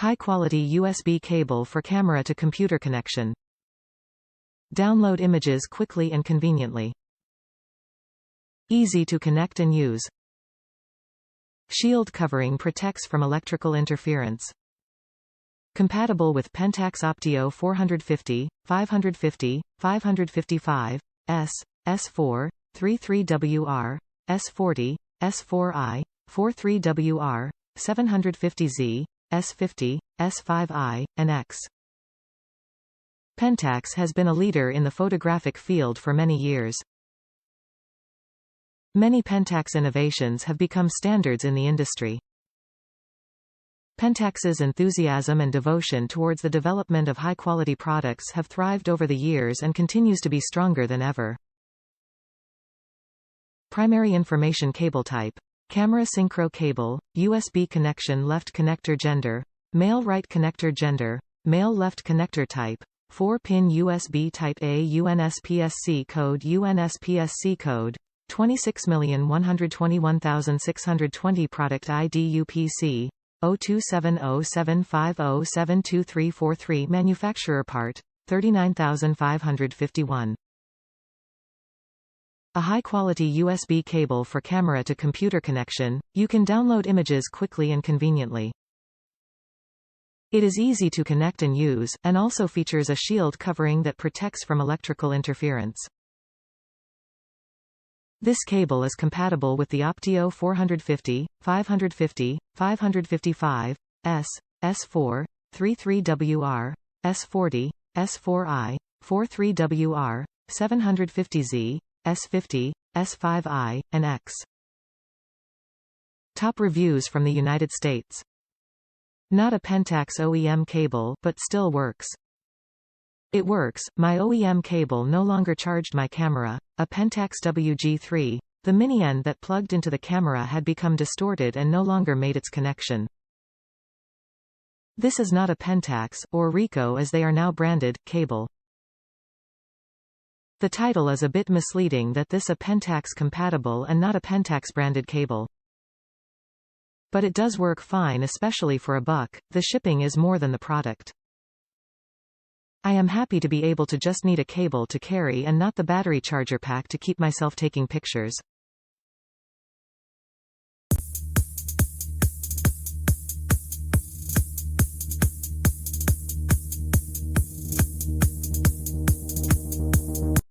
High-quality USB cable for camera-to-computer connection. Download images quickly and conveniently. Easy to connect and use. Shield covering protects from electrical interference. Compatible with Pentax Optio 450, 550, 555, S, S4, 33WR, S40, S4i, 43WR, 750Z, S50, S5i, and X. Pentax has been a leader in the photographic field for many years. Many Pentax innovations have become standards in the industry. Pentax's enthusiasm and devotion towards the development of high-quality products have thrived over the years and continues to be stronger than ever. Primary information cable type. Camera synchro cable, USB ConnectionLeft Connector Gender, male-right connector gender, male-left connector type, 4-pin USB Type A UNSPSC code UNSPSC code, 26,121,620 Product IDUPC, 027075072343 Manufacturer part, 39,551. A high-quality USB cable for camera-to-computer connection, you can download images quickly and conveniently. It is easy to connect and use, and also features a shield covering that protects from electrical interference. This cable is compatible with the Optio 450, 550, 555, S, S4, 33WR, S40, S4i, 43WR, 750Z, S50, S5i, and X. Top reviews from the United States. Not a Pentax OEM cable, but still works. It works. My OEM cable no longer charged my camera, a Pentax WG3. The mini end that plugged into the camera had become distorted and no longer made its connection. This is not a Pentax, or Ricoh as they are now branded, cable. The title is a bit misleading that this a Pentax compatible and not a Pentax branded cable. But it does work fine, especially for $1. The shipping is more than the product. I am happy to be able to just need a cable to carry and not the battery charger pack to keep myself taking pictures.